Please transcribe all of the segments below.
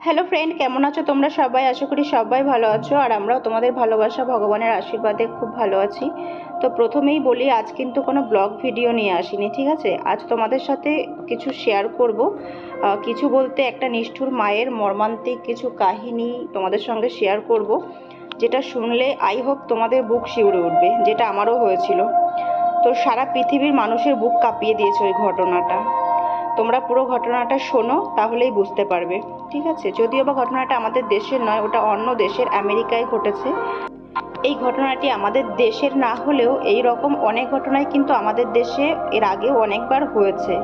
Hello friend, কেমন আছো তোমরা সবাই? আশা করি সবাই ভালো আছো, আর আমরাও তোমাদের ভালোবাসা ভগবানের আশীর্বাদে খুব ভালো আছি। তো প্রথমেই বলি, আজ কিন্তু কোনো ব্লগ ভিডিও নিয়ে আসিনি, ঠিক আছে? আজ তোমাদের সাথে কিছু শেয়ার করব। কিছু বলতে একটা নিষ্ঠুর মায়ের মর্মান্তিক কিছু কাহিনী তোমাদের সঙ্গে শেয়ার করব, যেটা শুনলে আই হোপ তোমাদের বুক শিউরে উঠবে, যেটা আমারও হয়েছিল। তো সারা পৃথিবীর মানুষের বুক কাঁপিয়ে দিয়েছে ওই ঘটনাটা। তোমরা পুরো ঘটনাটা শোনো, তাহলেই বুঝতে পারবে, ঠিক আছে? যদিও বা ঘটনাটা আমাদের দেশের নয়, ওটা অন্য দেশের, আমেরিকায় ঘটেছে। এই ঘটনাটি আমাদের দেশের না হলেও এই রকম অনেক ঘটনাই কিন্তু আমাদের দেশে এর আগেও অনেকবার হয়েছে।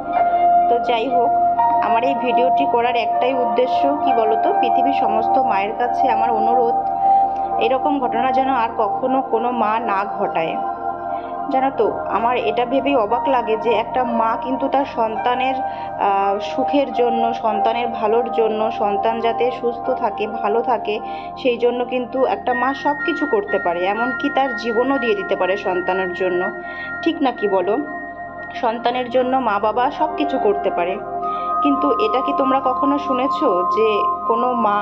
তো যাই হোক, আমার এই ভিডিওটি করার একটাই উদ্দেশ্য, কি বলতো, পৃথিবীর সমস্ত মায়ের কাছে আমার অনুরোধ, এরকম ঘটনা যেন আর কখনো কোনো মা না ঘটায়। জানো তো, আমার এটা ভেবেই অবাক লাগে যে একটা মা কিন্তু তার সন্তানের সুখের জন্য, সন্তানের ভালোর জন্য, সন্তান যাতে সুস্থ থাকে, ভালো থাকে, সেই জন্য কিন্তু একটা মা সব কিছু করতে পারে, এমনকি তার জীবনও দিয়ে দিতে পারে সন্তানের জন্য। ঠিক না, কি বলো? সন্তানের জন্য মা বাবা সব কিছু করতে পারে। কিন্তু এটা কি তোমরা কখনো শুনেছো যে কোনো মা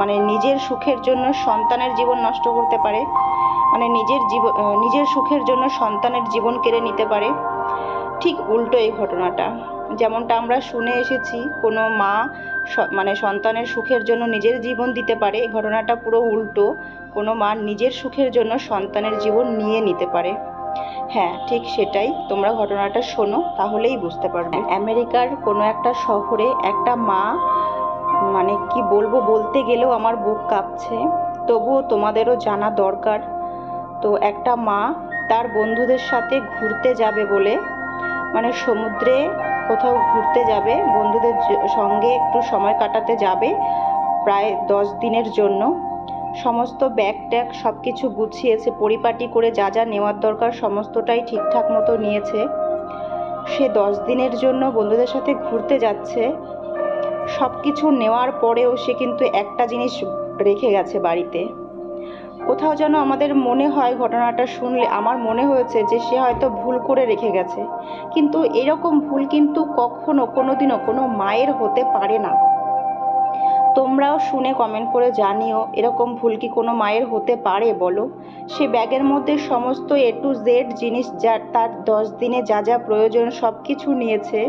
মানে নিজের সুখের জন্য সন্তানের জীবন নষ্ট করতে পারে? মানে নিজের সুখের জন্য সন্তানের জীবন কেড়ে নিতে পারে। ঠিক উল্টো এই ঘটনাটা, যেমনটা আমরা শুনে এসেছি, কোনো মা মানে সন্তানের সুখের জন্য নিজের জীবন দিতে পারে, এই ঘটনাটা পুরো উল্টো। কোনো মা নিজের সুখের জন্য সন্তানের জীবন নিয়ে নিতে পারে। হ্যাঁ, ঠিক সেটাই। তোমরা ঘটনাটা শোনো, তাহলেই বুঝতে পারবে। আমেরিকার কোনো একটা শহরে একটা মা, মানে কি বলবো, বলতে গেলেও আমার বুক কাঁপছে, তবুও তোমাদেরও জানা দরকার। তো একটা মা তার বন্ধুদের সাথে ঘুরতে যাবে বলে, মানে সমুদ্রে কোথাও ঘুরতে যাবে, বন্ধুদের সঙ্গে একটু সময় কাটাতে যাবে, প্রায় 10 দিনের জন্য। সমস্ত ব্যাগ ট্যাগ সব কিছু গুছিয়েছে, পরিপাটি করে যা যা নেওয়ার দরকার সমস্তটাই ঠিকঠাক মতো নিয়েছে। সে 10 দিনের জন্য বন্ধুদের সাথে ঘুরতে যাচ্ছে। সব কিছু নেওয়ার পরেও সে কিন্তু একটা জিনিস রেখে গেছে বাড়িতে। কোথাও যেন আমাদের মনে হয়, ঘটনাটা শুনলে আমার মনে হয়েছে যে সে হয়তো ভুল করে রেখে গেছে। কিন্তু এরকম ভুল কিন্তু কখনো কোনোদিনও কোনো মায়ের হতে পারে না। তোমরাও শুনে কমেন্ট করে জানিও, এরকম ভুল কি কোনো মায়ের হতে পারে বলো? সে ব্যাগের মধ্যে সমস্ত A to Z জিনিস, যা তার 10 দিনে যা যা প্রয়োজন সব কিছু নিয়েছে,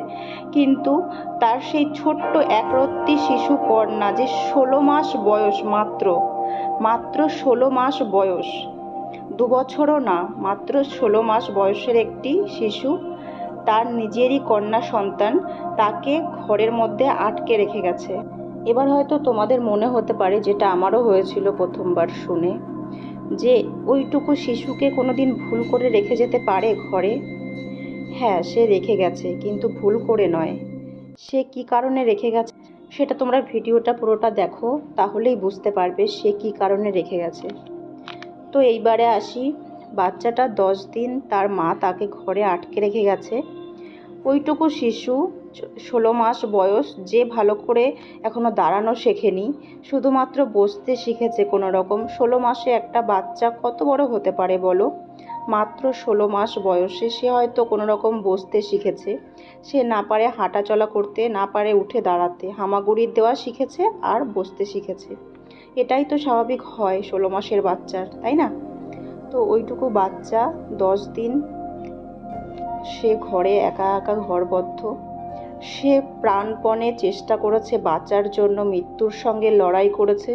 কিন্তু তার সেই ছোট্ট একরত্তি শিশু কন্যা, যে 16 মাস বয়স, মাত্র মাত্র 16 মাস বয়স, 2 বছরও না, মাত্র 16 মাস বয়সের একটি শিশু, তার নিজেরই কন্যা সন্তান, তাকে ঘরের মধ্যে আটকে রেখে গেছে। এবার হয়তো তোমাদের মনে হতে পারে, যেটা আমারও হয়েছিল প্রথমবার শুনে, যে ওইটুকু শিশুকে কোনোদিন ভুল করে রেখে যেতে পারে ঘরে? হ্যাঁ, সে রেখে গেছে, কিন্তু ভুল করে নয়। সে কি কারণে রেখে গেছে সেটা তোমরা ভিডিওটা পুরোটা দেখো, তাহলেই বুঝতে পারবে সে কি কারণে রেখে গেছে। তো এইবারে আসি, বাচ্চাটা 10 দিন তার মা তাকে ঘরে আটকে রেখে গেছে। ওইটুকু শিশু, 16 মাস বয়স, যে ভালো করে এখনো দাঁড়ানো শেখেনি, শুধুমাত্র বসতে শিখেছে কোনো রকম। 16 মাসে একটা বাচ্চা কত বড় হতে পারে বলো? মাত্র 16 মাস বয়সে সে হয়তো কোনো রকম বসতে শিখেছে। সে না পারে হাঁটা চলা করতে, না পারে উঠে দাঁড়াতে, হামাগুড়ি দেওয়া শিখেছে আর বসতে শিখেছে। এটাই তো স্বাভাবিক হয় 16 মাসের বাচ্চার, তাই না? তো ওইটুকু বাচ্চা 10 দিন সে ঘরে একা একা ঘরবদ্ধ। সে প্রাণপণে চেষ্টা করেছে বাঁচার জন্য, মৃত্যুর সঙ্গে লড়াই করেছে।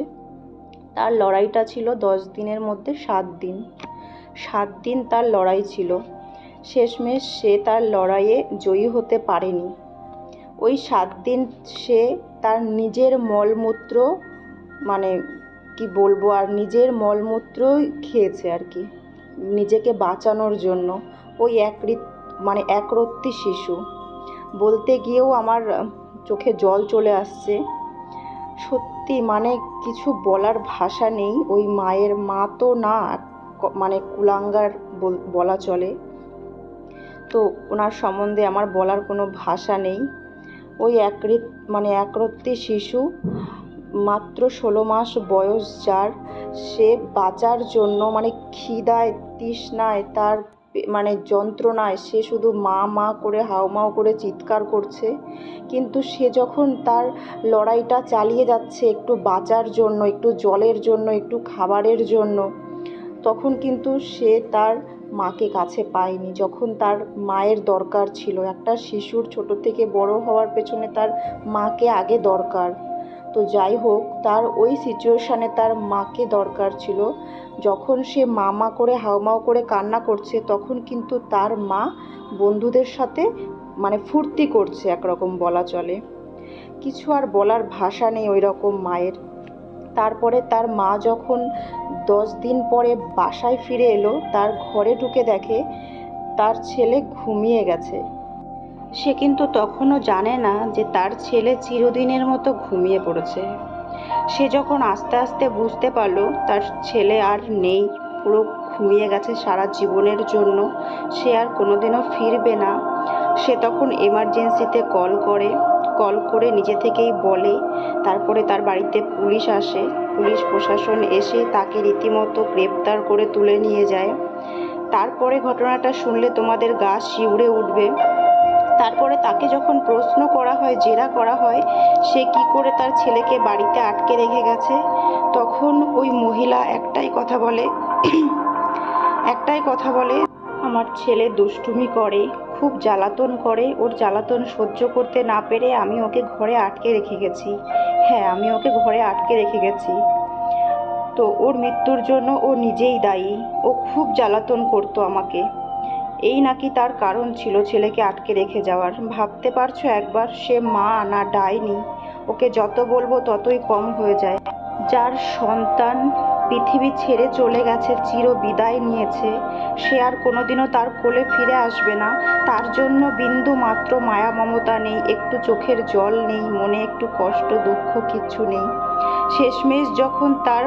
তার লড়াইটা ছিল 10 দিনের মধ্যে 7 দিন। 7 দিন তার লড়াই ছিল। শেষমেশ সে তার লড়াইয়ে জয়ী হতে পারেনি। ওই 7 দিন সে তার নিজের মলমূত্র, মানে কি বলবো, আর নিজের মলমূত্রই খেয়েছে আর কি, নিজেকে বাঁচানোর জন্য। ওই একরত্তি শিশু, বলতে গিয়েও আমার চোখে জল চলে আসছে। সত্যি, মানে কিছু বলার ভাষা নেই। ওই মায়ের, মা তো না, মানে কুলাঙ্গার বলা চলে। তো ওনার সম্বন্ধে আমার বলার কোনো ভাষা নেই। ওই একরত্তি শিশু, মাত্র 16 মাস বয়স যার, সে বাঁচার জন্য, মানে খিদায় তৃষ্ণায় তার মানে যন্ত্রণায় সে শুধু মা মা করে হাউমাউ করে চিৎকার করছে। কিন্তু সে যখন তার লড়াইটা চালিয়ে যাচ্ছে একটু বাঁচার জন্য, একটু জলের জন্য, একটু খাবারের জন্য, তখন কিন্তু সে তার মাকে কাছে পায়নি, যখন তার মায়ের দরকার ছিল। একটা শিশুর ছোট থেকে বড় হওয়ার পেছনে তার মাকে আগে দরকার। তো যাই হোক, তার ওই সিচুয়েশানে তার মাকে দরকার ছিল। যখন সে মা মা করে হাউমাউ করে কান্না করছে, তখন কিন্তু তার মা বন্ধুদের সাথে মানে ফুর্তি করছে একরকম বলা চলে। কিছু আর বলার ভাষা নেই ওই রকম মায়ের। তারপরে তার মা যখন 10 দিন পরে বাসায় ফিরে এলো, তার ঘরে ঢুকে দেখে তার ছেলে ঘুমিয়ে গেছে। সে কিন্তু তখনও জানে না যে তার ছেলে চিরদিনের মতো ঘুমিয়ে পড়েছে। সে যখন আস্তে আস্তে বুঝতে পারলো তার ছেলে আর নেই, পুরো ঘুমিয়ে গেছে সারা জীবনের জন্য, সে আর কোনোদিনও ফিরবে না, সে তখন এমার্জেন্সিতে কল করে নিজে থেকেই বলে। তারপরে তার বাড়িতে পুলিশ আসে, পুলিশ প্রশাসন এসে তাকে রীতিমতো গ্রেপ্তার করে তুলে নিয়ে যায়। তারপরে ঘটনাটা শুনলে তোমাদের গা শিউরে উঠবে। তারপরে তাকে যখন প্রশ্ন করা হয়, জেরা করা হয়, সে কি করে তার ছেলেকে বাড়িতে আটকে রেখে গেছে, তখন ওই মহিলা একটাই কথা বলে, আমার ছেলে দুষ্টুমি করে, খুব জ্বালাতন করে, ওর জ্বালাতন সহ্য করতে না পেরে আমি ওকে ঘরে আটকে রেখে গেছি। হ্যাঁ, আমি ওকে ঘরে আটকে রেখে গেছি। তো ওর মৃত্যুর জন্য ও নিজেই দায়ী, ও খুব জ্বালাতন করতো আমাকে। এই নাকি তার কারণ ছিল ছেলেকে আটকে রেখে যাওয়ার। ভাবতে পারছো একবার, সে মা না ডাইনি। ওকে যত বলবো ততই কম হয়ে যায়। যার সন্তান পৃথিবী ছেড়ে চলে গেছে, চির বিদায় নিয়েছে, সে আর কোনোদিনও তার কোলে ফিরে আসবে না। তার জন্য বিন্দু মাত্র মায়া মমতা নেই, একটু চোখের জল নেই, মনে একটু কষ্ট দুঃখ কিচ্ছু নেই। শেষমেশ যখন তার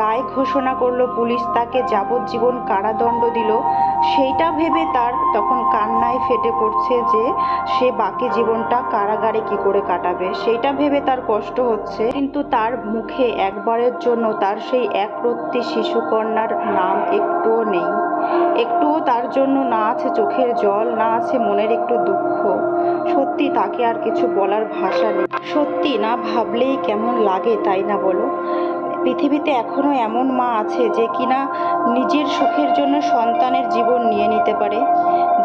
রায় ঘোষণা করলো পুলিশ, তাকে যাবজ্জীবন কারাদণ্ড দিল, সেইটা ভেবে তার তখন কান্নায় ফেটে পড়ছে যে সে বাকি জীবনটা কারাগারে কি করে কাটাবে, সেইটা ভেবে তার কষ্ট হচ্ছে। কিন্তু তার মুখে একবারের জন্য তার সেই একরত্তি শিশুকন্যার নাম একটুও নেই। একটুও তার জন্য না আছে চোখের জল, না আছে মনের একটু দুঃখ। সত্যি তাকে আর কিছু বলার ভাষা নেই। সত্যি না ভাবলেই কেমন লাগে, তাই না বলো? পৃথিবীতে এখনো এমন মা আছে যে কিনা নিজের সুখের জন্য সন্তানের জীবন নিয়ে নিতে পারে।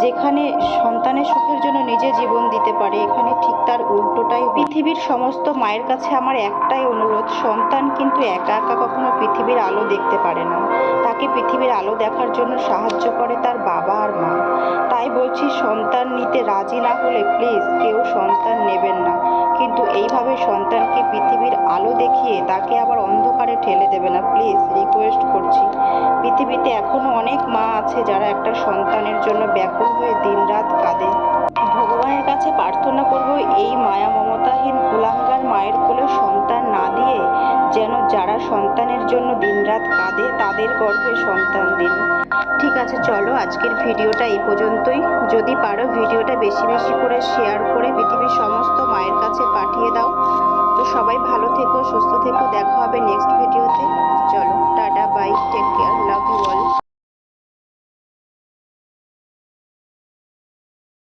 যেখানে সন্তানের সুখের জন্য নিজে জীবন দিতে পারে, এখানে ঠিক তার উল্টোটাই। পৃথিবীর সমস্ত মায়ের কাছে আমার একটাই অনুরোধ, সন্তান কিন্তু একা একা কখনো পৃথিবীর আলো দেখতে পারে না। তাকে পৃথিবীর আলো দেখার জন্য সাহায্য করে তার বাবা আর মা। তাই বলছি, সন্তান নিতে রাজি না হলে প্লিজ কেউ সন্তান নেবেন না। কিন্তু এইভাবে সন্তানকে পৃথিবীর আলো দেখিয়ে তাকে আবার অন্ধকারে ঠেলে দেবে না, প্লিজ রিকোয়েস্ট করছি। পৃথিবীতে এখনো অনেক মা আছে যারা একটা সন্তানের জন্য ব্যাকুল হয়ে দিনরাত কাঁদে। ভগবানের কাছে প্রার্থনা করব এই মায়া মমতাহীন কুলাঙ্গার মায়ের কোলে সন্তান না দিয়ে যেন যারা সন্তানের জন্য দিনরাত কাঁদে তাদের গর্ভে সন্তান দিন। ঠিক আছে, চলো আজকের ভিডিওটা এই পর্যন্তই। যদি পারো ভিডিওটা বেশি বেশি করে শেয়ার করে পৃথিবীর সমস্ত মায়ের কাছে পাঠিয়ে দাও। তো সবাই ভালো থেকো, সুস্থ থেকো, দেখা হবে নেক্সট ভিডিওতে। চলো tata, bye, take care, love you all.